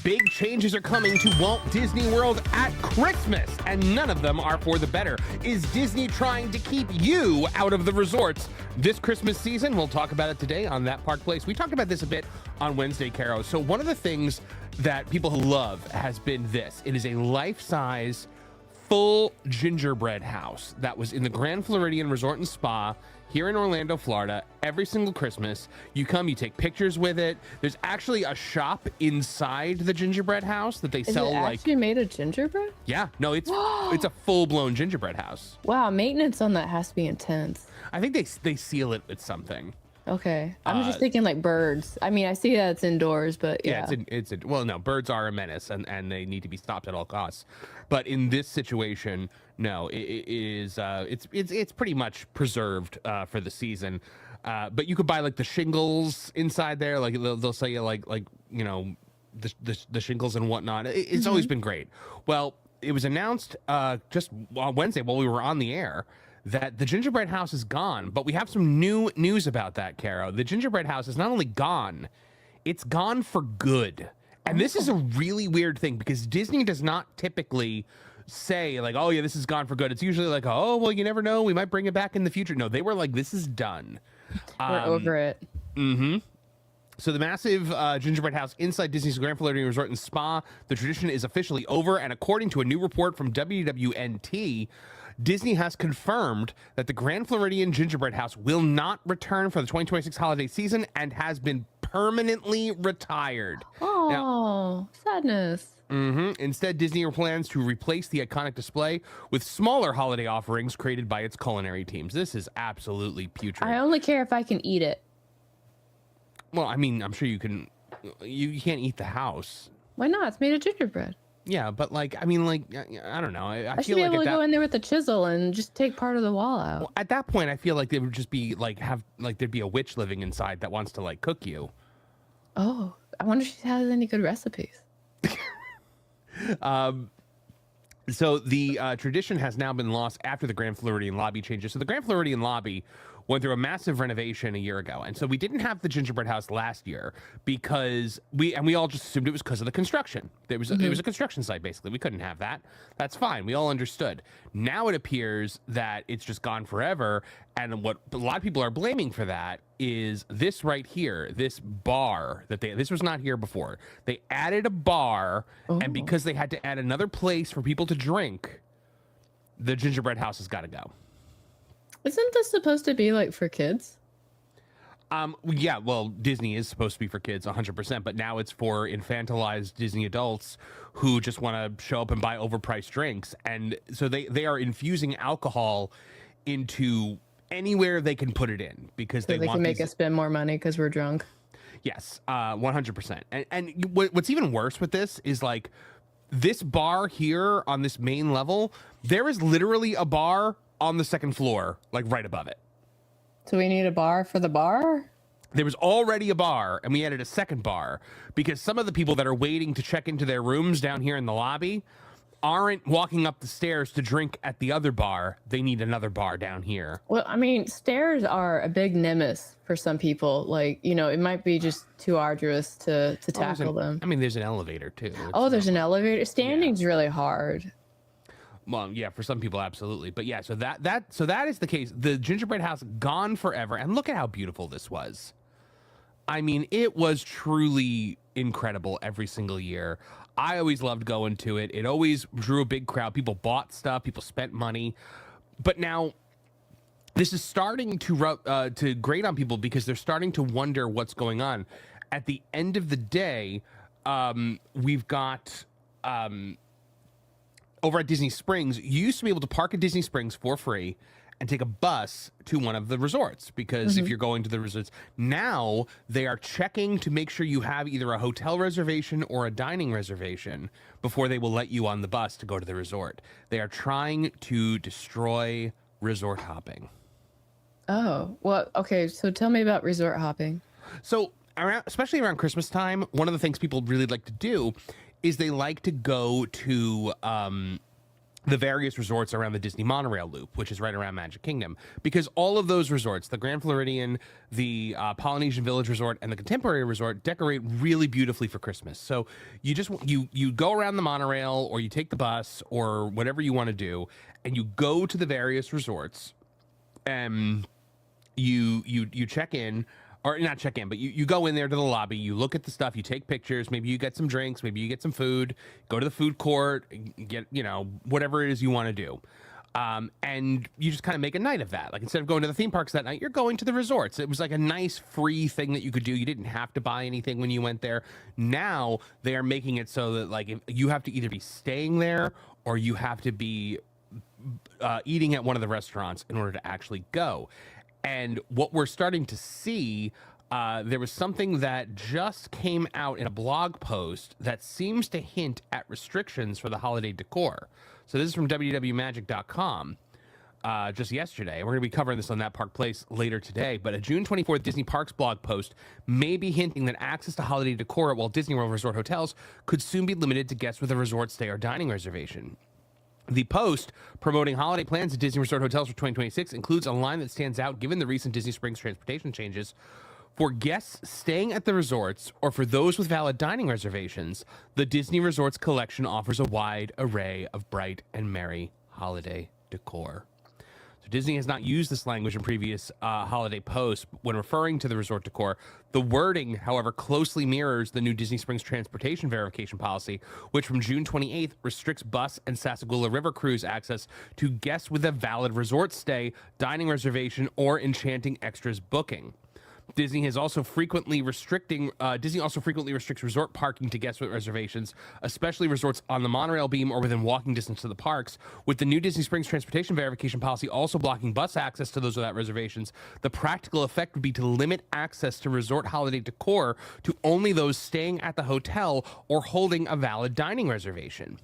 Big changes are coming to Walt Disney World at Christmas, and none of them are for the better. Is Disney trying to keep you out of the resorts this Christmas season? We'll talk about it today on That Park Place. We talked about this a bit on Wednesday, Caro. So one of the things that people love has been this. It is a life-size, full gingerbread house that was in the Grand Floridian Resort and Spa here in Orlando, Florida. Every single Christmas, you come, you take pictures with it. There's actually a shop inside the gingerbread house that they sell. Is it actually made of gingerbread? Yeah, no, it's a full-blown gingerbread house. Wow, maintenance on that has to be intense. I think they seal it with something. Okay, I'm just thinking like birds. I mean, I see that it's indoors, but yeah. Well, no, birds are a menace and they need to be stopped at all costs. But in this situation, no, it's pretty much preserved for the season. But you could buy like the shingles inside there, like they'll sell you like you know the shingles and whatnot. It's always been great. Well, it was announced just on Wednesday while we were on the air that the gingerbread house is gone, but we have some new news about that, Caro. The gingerbread house is not only gone, it's gone for good. And this is a really weird thing because Disney does not typically say like, oh yeah, this is gone for good. It's usually like, oh, well, you never know, we might bring it back in the future. No, they were like, this is done. We're over it. So the massive gingerbread house inside Disney's Grand Floridian Resort and Spa, the tradition is officially over. And according to a new report from WDW, Disney has confirmed that the Grand Floridian gingerbread house will not return for the 2026 holiday season and has been permanently retired. Oh, sadness. Instead, Disney plans to replace the iconic display with smaller holiday offerings created by its culinary teams. This is absolutely putrid. I only care if I can eat it. Well, I mean, I'm sure you can. You can't eat the house. Why not? It's made of gingerbread. Yeah, but like, I mean, like, I don't know. I should feel be like able to go in there with a chisel and just take part of the wall out. Well, at that point, I feel like they would just be like, there'd be a witch living inside that wants to like cook you. Oh, I wonder if she has any good recipes. So the tradition has now been lost after the Grand Floridian lobby changes. So the Grand Floridian lobby went through a massive renovation a year ago. And so we didn't have the gingerbread house last year because we all just assumed it was because of the construction. It was a construction site, basically. We couldn't have that. That's fine. We all understood. Now it appears that it's just gone forever. And what a lot of people are blaming for that is this right here, this bar this was not here before. They added a bar, and because they had to add another place for people to drink, the gingerbread house has got to go. Isn't this supposed to be like for kids? Yeah, well, Disney is supposed to be for kids 100%, but now it's for infantilized Disney adults who just want to show up and buy overpriced drinks. And so they are infusing alcohol into anywhere they can put it in because they can make us spend more money because we're drunk. Yes, 100%. And what's even worse with this is like this bar here on this main level, there is literally a bar on the second floor, like right above it. So we need a bar for the bar? There was already a bar, and we added a second bar because some of the people that are waiting to check into their rooms down here in the lobby aren't walking up the stairs to drink at the other bar. They need another bar down here. Well, I mean, stairs are a big nemesis for some people. Like, you know, it might be just too arduous to tackle them. I mean, there's an elevator too. There's an elevator. Standing's really hard. Well, yeah, for some people, absolutely. But yeah, so that is the case. The gingerbread house gone forever. And look at how beautiful this was. I mean, it was truly incredible every single year. I always loved going to it. It always drew a big crowd. People bought stuff. People spent money. But now this is starting to grate on people because they're starting to wonder what's going on. At the end of the day, we've got... over at Disney Springs, you used to be able to park at Disney Springs for free and take a bus to one of the resorts because if you're going to the resorts, now they are checking to make sure you have either a hotel reservation or a dining reservation before they will let you on the bus to go to the resort. They are trying to destroy resort hopping. Oh, well, okay. So tell me about resort hopping. So especially around Christmas time, one of the things people really like to do is they like to go to the various resorts around the Disney monorail loop, which is right around Magic Kingdom, because all of those resorts, the Grand Floridian, the Polynesian Village Resort, and the Contemporary Resort, decorate really beautifully for Christmas. So you just you go around the monorail, or you take the bus, or whatever you want to do, and you go to the various resorts, and you check in. Or not check in, but you go in there to the lobby, you look at the stuff, you take pictures, maybe you get some drinks, maybe you get some food, go to the food court, get, whatever it is you want to do. And you just kind of make a night of that. Like, instead of going to the theme parks that night, you're going to the resorts. It was like a nice free thing that you could do. You didn't have to buy anything when you went there. Now they are making it so that, like, if you have to either be staying there or you have to be eating at one of the restaurants in order to actually go. And what we're starting to see, there was something that just came out in a blog post that seems to hint at restrictions for the holiday decor. So this is from WDWMagic.com just yesterday. We're going to be covering this on That Park Place later today. But a June 24th Disney Parks blog post may be hinting that access to holiday decor at Walt Disney World Resort hotels could soon be limited to guests with a resort stay or dining reservation. The post promoting holiday plans at Disney Resort hotels for 2026 includes a line that stands out given the recent Disney Springs transportation changes. For guests staying at the resorts or for those with valid dining reservations, the Disney Resorts collection offers a wide array of bright and merry holiday decor. So Disney has not used this language in previous holiday posts when referring to the resort decor. The wording, however, closely mirrors the new Disney Springs transportation verification policy, which from June 28th restricts bus and Sassagoula River cruise access to guests with a valid resort stay, dining reservation, or Enchanting Extras booking. Disney also frequently restricts resort parking to guests with reservations, especially resorts on the monorail beam or within walking distance to the parks. With the new Disney Springs transportation verification policy also blocking bus access to those without reservations, the practical effect would be to limit access to resort holiday decor to only those staying at the hotel or holding a valid dining reservation.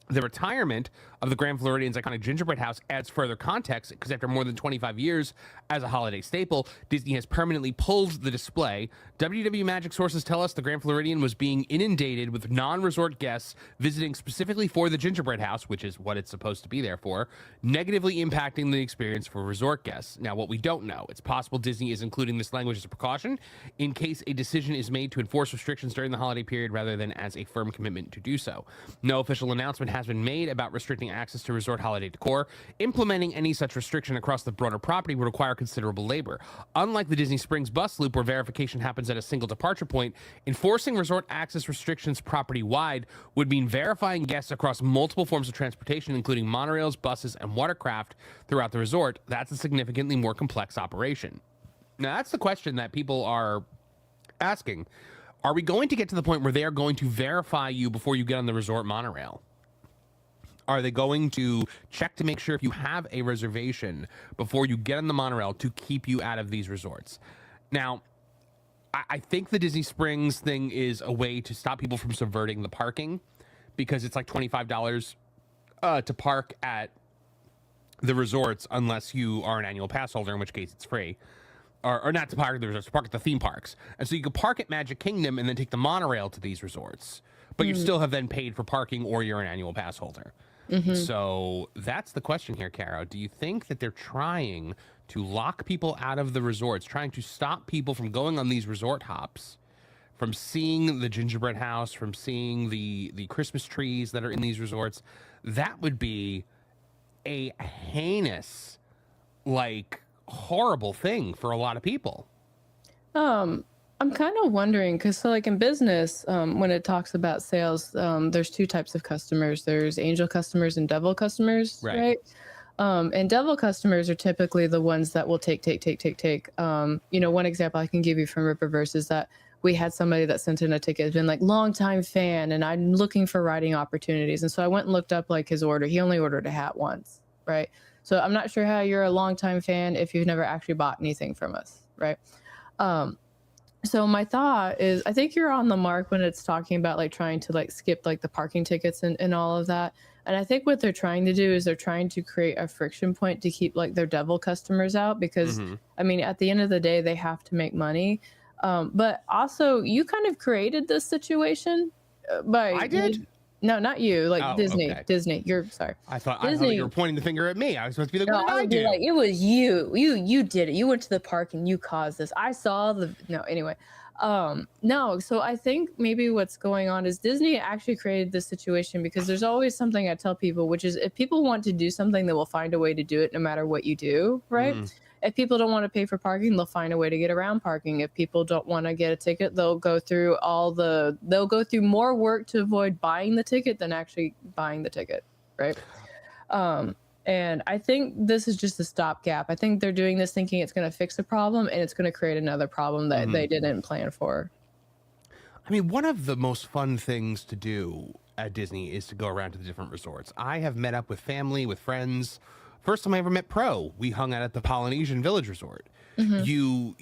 The retirement of the Grand Floridian's iconic gingerbread house adds further context because after more than 25 years as a holiday staple, Disney has permanently pulled the display. WDW Magic sources tell us the Grand Floridian was being inundated with non-resort guests visiting specifically for the gingerbread house, which is what it's supposed to be there for, negatively impacting the experience for resort guests. Now, what we don't know, it's possible Disney is including this language as a precaution in case a decision is made to enforce restrictions during the holiday period rather than as a firm commitment to do so. No official announcement has been made about restricting access to resort holiday decor. Implementing any such restriction across the broader property would require considerable labor. Unlike the Disney Springs bus loop where verification happens at a single departure point, enforcing resort access restrictions property-wide would mean verifying guests across multiple forms of transportation, including monorails, buses, and watercraft throughout the resort. That's a significantly more complex operation. Now, that's the question that people are asking. Are we going to get to the point where they are going to verify you before you get on the resort monorail? Are they going to check to make sure if you have a reservation before you get on the monorail to keep you out of these resorts? Now, I think the Disney Springs thing is a way to stop people from subverting the parking because it's like $25 to park at the resorts unless you are an annual pass holder, in which case it's free. Or not to park at the resorts, to park at the theme parks. And so you could park at Magic Kingdom and then take the monorail to these resorts. But you still have then paid for parking or you're an annual pass holder. So that's the question here, Caro. Do you think that they're trying to lock people out of the resorts, trying to stop people from going on these resort hops, from seeing the gingerbread house, from seeing the Christmas trees that are in these resorts? That would be a heinous, like, horrible thing for a lot of people. I'm kind of wondering because so like in business, when it talks about sales, there's two types of customers. There's angel customers and devil customers, right? And devil customers are typically the ones that will take. One example I can give you from Rippaverse is that we had somebody that sent in a ticket, has been like longtime fan, and I'm looking for writing opportunities. And so I went and looked up like his order. He only ordered a hat once, right? So I'm not sure how you're a longtime fan if you've never actually bought anything from us, right? So my thought is, I think you're on the mark when it's talking about like trying to like skip like the parking tickets and all of that. And I think what they're trying to do is they're trying to create a friction point to keep like their devil customers out because, I mean, at the end of the day, they have to make money. But also, you kind of created this situation. I did. No, not you. Like Oh, Disney. okay. Disney. You're sorry. I thought Disney. you were pointing the finger at me. I was supposed to be like, No, what did I I would be do? like, it was you. You did it. You went to the park and you caused this. I saw the no. Anyway, no. So I think maybe what's going on is Disney actually created this situation because there's always something I tell people, which is if people want to do something, they will find a way to do it no matter what you do, right? If people don't want to pay for parking, they'll find a way to get around parking. If people don't want to get a ticket, they'll go through more work to avoid buying the ticket than actually buying the ticket, right? And I think this is just a stopgap. I think they're doing this thinking it's going to fix a problem and it's going to create another problem that they didn't plan for. I mean, one of the most fun things to do at Disney is to go around to the different resorts. I have met up with family, with friends. First time I ever met Pro, we hung out at the Polynesian Village Resort. You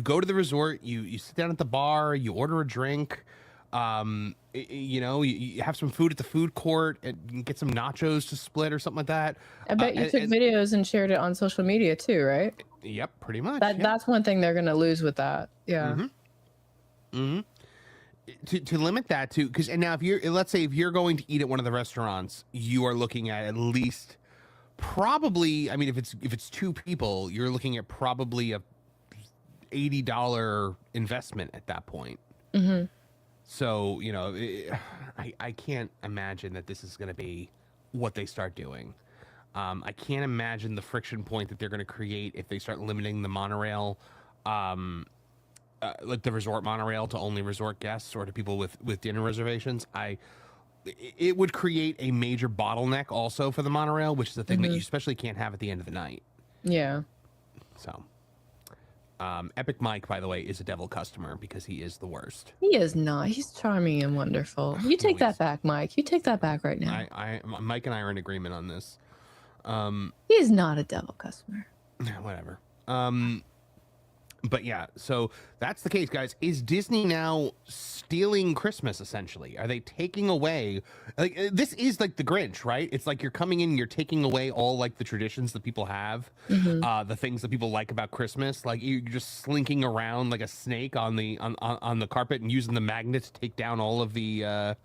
go to the resort, you sit down at the bar, you order a drink, you have some food at the food court and get some nachos to split or something like that. I bet you took videos and shared it on social media too, right? Yep, pretty much. That's one thing they're going to lose with that. Yeah. To limit that to, because and now let's say if you're going to eat at one of the restaurants, you are looking at least probably, I mean, if it's two people, you're looking at probably a $80 investment at that point. So, I can't imagine that this is going to be what they start doing. I can't imagine the friction point that they're going to create if they start limiting the monorail, like the resort monorail to only resort guests or to people with dinner reservations. It would create a major bottleneck also for the monorail, which is the thing that you especially can't have at the end of the night. Yeah. So, Epic Mike, by the way, is a devil customer because he is the worst. He is not. He's charming and wonderful. You take that back, Mike. You take that back right now. Mike and I are in agreement on this. He is not a devil customer. Whatever. But yeah, so that's the case, guys. Is Disney now stealing Christmas, essentially? Are they taking away, like, this is like the Grinch, right? It's like you're coming in and you're taking away all like the traditions that people have, the things that people like about Christmas. Like you're just slinking around like a snake on the carpet and using the magnet to take down all of the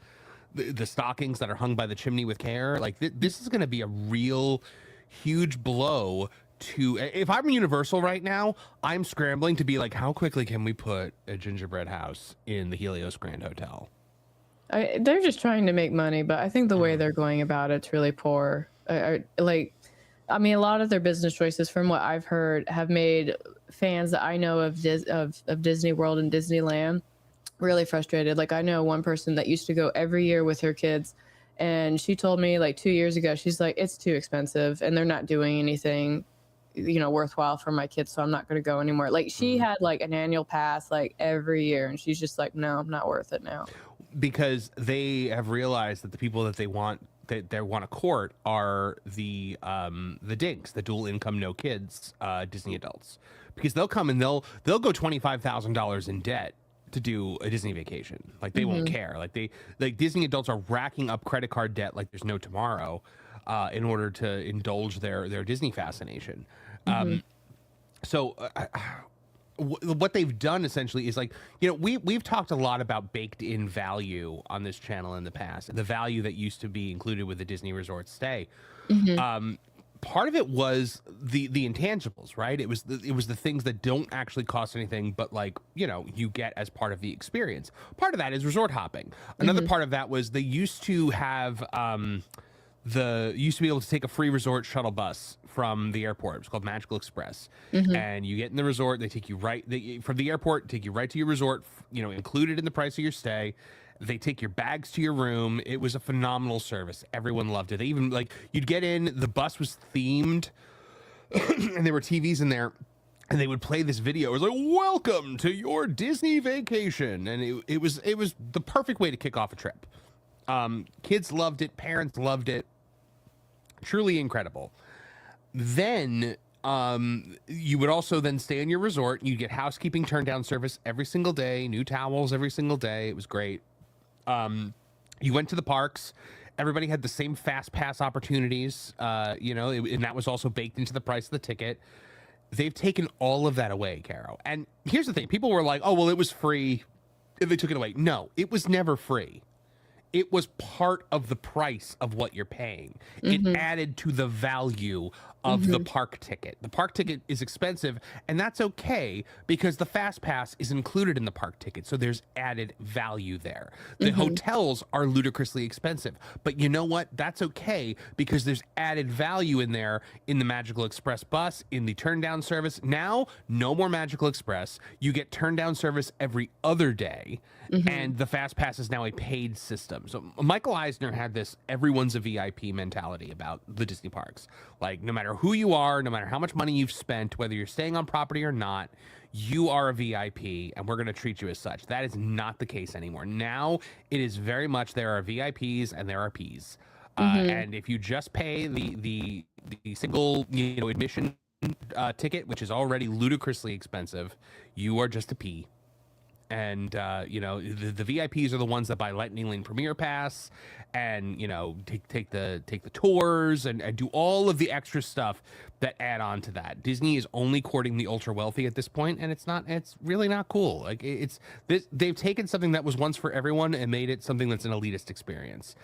stockings that are hung by the chimney with care. Like this is going to be a real huge blow to, if I'm Universal right now, I'm scrambling to be like, how quickly can we put a gingerbread house in the Helios Grand Hotel? They're just trying to make money, but I think the way they're going about it's really poor. A lot of their business choices, from what I've heard, have made fans that I know of Disney World and Disneyland really frustrated. Like I know one person that used to go every year with her kids, and she told me like 2 years ago, she's like, it's too expensive and they're not doing anything worthwhile for my kids, so I'm not going to go anymore. Like she had like an annual pass like every year, and she's just like, no, I'm not worth it now, because they have realized that the people that they want to court are the dinks, the dual income, no kids Disney adults, because they'll come and they'll go $25,000 in debt to do a Disney vacation. Like they won't care. Like Disney adults are racking up credit card debt like there's no tomorrow, in order to indulge their Disney fascination. So what they've done essentially is like, we've talked a lot about baked in value on this channel in the past, the value that used to be included with the Disney resort stay. Part of it was the intangibles, right? It was the things that don't actually cost anything, but like, you get as part of the experience. Part of that is resort hopping. Another part of that was they used to have, used to be able to take a free resort shuttle bus from the airport. It was called Magical Express. And you get in the resort, they take you from the airport, take you right to your resort, included in the price of your stay. They take your bags to your room. It was a phenomenal service. Everyone loved it. They even, like, you'd get in, the bus was themed, and there were TVs in there, and they would play this video. It was like, welcome to your Disney vacation. And it was the perfect way to kick off a trip. Kids loved it. Parents loved it. Truly incredible. Then you would also then stay in your resort. You'd get housekeeping turn down service every single day, new towels every single day. It was great. You went to the parks. Everybody had the same fast pass opportunities, and that was also baked into the price of the ticket. They've taken all of that away, Caro. And here's the thing. People were like, oh, well, it was free. They took it away. No, it was never free. it was part of the price of what you're paying. It added to the value of the park ticket. The park ticket is expensive, and that's okay because the fast pass is included in the park ticket. So there's added value there. The hotels are ludicrously expensive, but you know what? That's okay because there's added value in there in the Magical Express bus, in the turn down service. Now, no more Magical Express. You get turn down service every other day. And the fast pass is now a paid system. So Michael Eisner had this everyone's a VIP mentality about the Disney parks. Like, no matter who you are, no matter how much money you've spent, whether you're staying on property or not, you are a VIP and we're going to treat you as such. That is not the case anymore. Now it is very much there are VIPs and there are Ps. And if you just pay the single admission ticket, which is already ludicrously expensive, you are just a P. And the VIPs are the ones that buy Lightning Lane Premier Pass and take the tours and do all of the extra stuff that add on to that. Disney is only courting the ultra wealthy at this point, and it's really not cool. Like they've taken something that was once for everyone and made it something that's an elitist experience.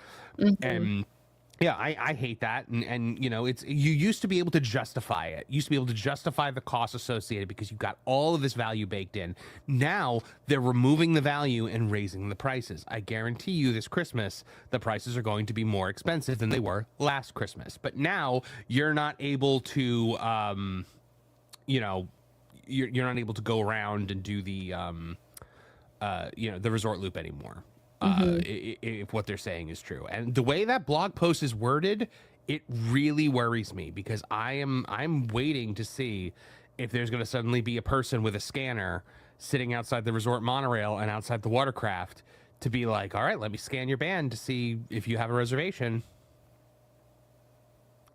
And yeah, I hate that. And it's, you used to be able to justify it. You used to be able to justify the costs associated because you've got all of this value baked in. Now they're removing the value and raising the prices. I guarantee you this Christmas, the prices are going to be more expensive than they were last Christmas. But now you're not able to, you're not able to go around and do the resort loop anymore. If what they're saying is true. And the way that blog post is worded, it really worries me because I'm waiting to see if there's going to suddenly be a person with a scanner sitting outside the resort monorail and outside the watercraft to be like, all right, let me scan your band to see if you have a reservation.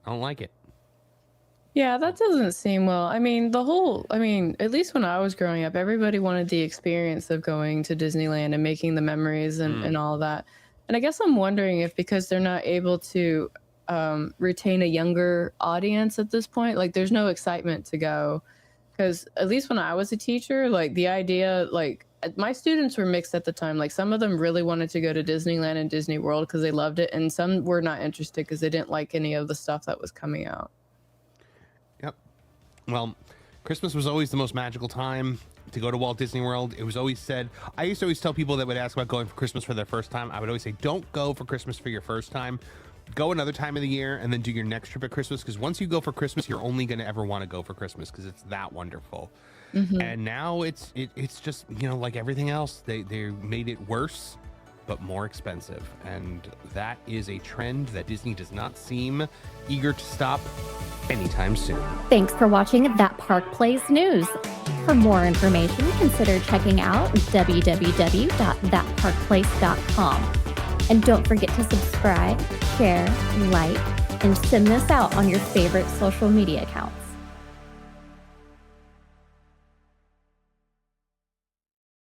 I don't like it. Yeah, that doesn't seem well. I mean, at least when I was growing up, everybody wanted the experience of going to Disneyland and making the memories and all that. And I guess I'm wondering if because they're not able to retain a younger audience at this point, like there's no excitement to go. Because at least when I was a teacher, like the idea, like my students were mixed at the time. Like some of them really wanted to go to Disneyland and Disney World because they loved it. And some were not interested because they didn't like any of the stuff that was coming out. Yep. Well, Christmas was always the most magical time to go to Walt Disney World. It was always said, I used to always tell people that would ask about going for Christmas for their first time, I would always say, don't go for Christmas for your first time. Go another time of the year and then do your next trip at Christmas, because once you go for Christmas, you're only going to ever want to go for Christmas because it's that wonderful. And now it's just, like everything else, they made it worse but more expensive, and that is a trend that Disney does not seem eager to stop anytime soon. Thanks for watching That Park Plays News. For more information, consider checking out www.thatparkplace.com. And don't forget to subscribe, share, like, and send this out on your favorite social media account.